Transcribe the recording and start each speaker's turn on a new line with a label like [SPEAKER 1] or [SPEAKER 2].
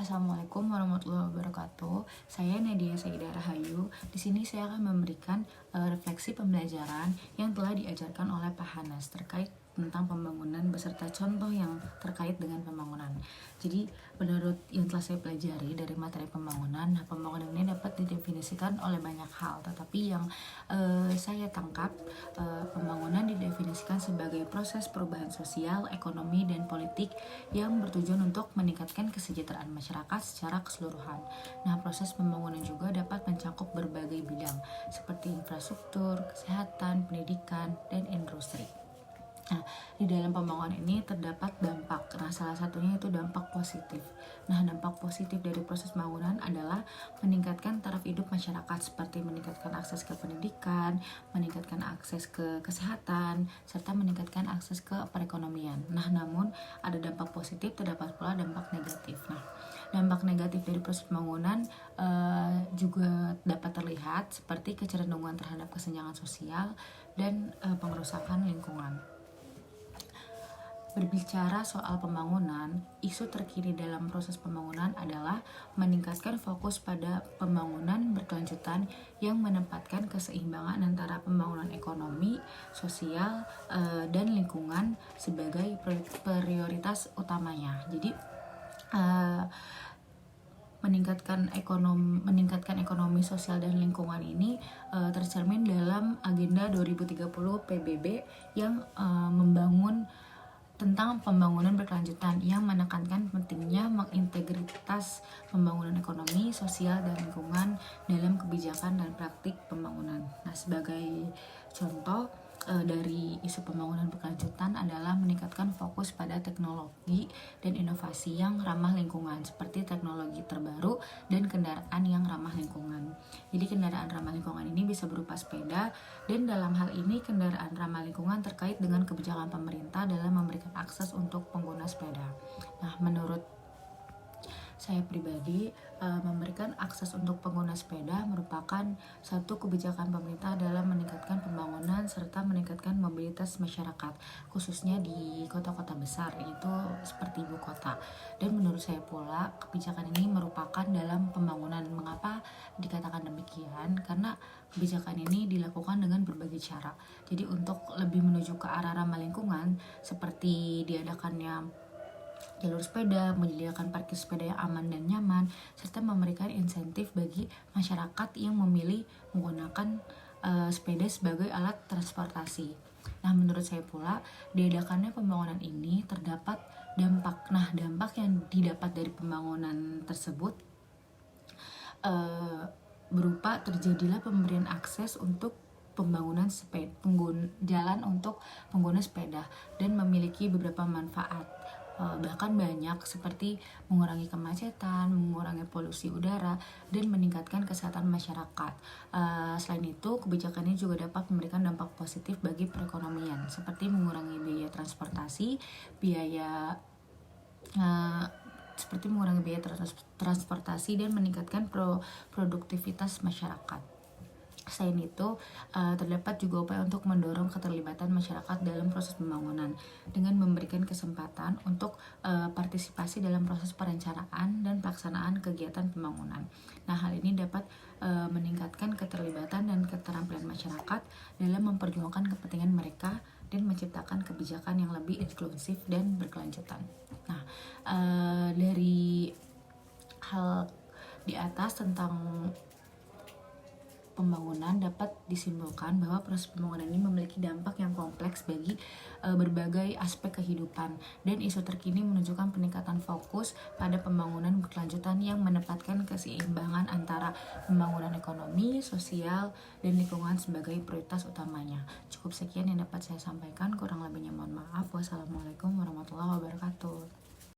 [SPEAKER 1] Assalamualaikum warahmatullahi wabarakatuh. Saya Nadia Saidah Rahayu. Di sini saya akan memberikan refleksi pembelajaran yang telah diajarkan oleh Pak Hanas terkait tentang pembangunan beserta contoh yang terkait dengan pembangunan. Jadi, menurut yang telah saya pelajari dari materi pembangunan, pembangunan ini dapat didefinisikan oleh banyak hal. Tetapi yang saya tangkap, pembangunan didefinisikan sebagai proses perubahan sosial, ekonomi, dan politik yang bertujuan untuk meningkatkan kesejahteraan masyarakat secara keseluruhan. Nah, proses pembangunan juga dapat mencakup berbagai bidang seperti infrastruktur, kesehatan, pendidikan, dan industri. Nah, di dalam pembangunan ini terdapat dampak. Nah, salah satunya itu dampak positif. Nah, dampak positif dari proses pembangunan adalah meningkatkan taraf hidup masyarakat seperti meningkatkan akses ke pendidikan, meningkatkan akses ke kesehatan, serta meningkatkan akses ke perekonomian. Nah, namun ada dampak positif, terdapat pula dampak negatif. Nah, dampak negatif dari proses pembangunan juga dapat terlihat seperti kecenderungan terhadap kesenjangan sosial dan pengerusakan lingkungan. Berbicara soal pembangunan, isu terkini dalam proses pembangunan adalah meningkatkan fokus pada pembangunan berkelanjutan yang menempatkan keseimbangan antara pembangunan ekonomi, sosial, dan lingkungan sebagai prioritas utamanya. Jadi, meningkatkan ekonomi sosial dan lingkungan ini tercermin dalam agenda 2030 PBB yang membangun tentang pembangunan berkelanjutan yang menekankan pentingnya mengintegritas pembangunan ekonomi, sosial, dan lingkungan dalam kebijakan dan praktik pembangunan. Nah, sebagai contoh dari isu pembangunan berkelanjutan adalah meningkatkan fokus pada teknologi dan inovasi yang ramah lingkungan seperti teknologi terbaru dan kendaraan yang ramah lingkungan. Jadi kendaraan ramah lingkungan ini bisa berupa sepeda, dan dalam hal ini kendaraan ramah lingkungan terkait dengan kebijakan pemerintah dalam memberikan akses untuk pengguna sepeda. Nah, menurut saya pribadi, memberikan akses untuk pengguna sepeda merupakan satu kebijakan pemerintah dalam meningkatkan pembangunan serta meningkatkan mobilitas masyarakat, khususnya di kota-kota besar, yaitu seperti ibu kota. Dan menurut saya pula, kebijakan ini merupakan dalam pembangunan. Mengapa dikatakan demikian? Karena kebijakan ini dilakukan dengan berbagai cara. Jadi untuk lebih menuju ke arah ramah lingkungan, seperti diadakannya jalur sepeda, menyediakan parkir sepeda yang aman dan nyaman, serta memberikan insentif bagi masyarakat yang memilih menggunakan sepeda sebagai alat transportasi. Nah, menurut saya pula, diadakannya pembangunan ini terdapat dampak. Nah, dampak yang didapat dari pembangunan tersebut berupa terjadilah pemberian akses untuk pembangunan jalan untuk pengguna sepeda dan memiliki beberapa manfaat, bahkan banyak, seperti mengurangi kemacetan, mengurangi polusi udara, dan meningkatkan kesehatan masyarakat. Selain itu, kebijakan ini juga dapat memberikan dampak positif bagi perekonomian, seperti mengurangi biaya transportasi, dan meningkatkan produktivitas masyarakat. Selain itu, terdapat juga upaya untuk mendorong keterlibatan masyarakat dalam proses pembangunan dengan memberikan kesempatan untuk partisipasi dalam proses perencanaan dan pelaksanaan kegiatan pembangunan. Nah, hal ini dapat meningkatkan keterlibatan dan keterampilan masyarakat dalam memperjuangkan kepentingan mereka dan menciptakan kebijakan yang lebih inklusif dan berkelanjutan. Nah, dari hal di atas tentang pembangunan dapat disimpulkan bahwa proses pembangunan ini memiliki dampak yang kompleks bagi berbagai aspek kehidupan, dan isu terkini menunjukkan peningkatan fokus pada pembangunan berkelanjutan yang menempatkan keseimbangan antara pembangunan ekonomi, sosial, dan lingkungan sebagai prioritas utamanya. Cukup sekian yang dapat saya sampaikan, kurang lebihnya mohon maaf. Wassalamualaikum warahmatullahi wabarakatuh.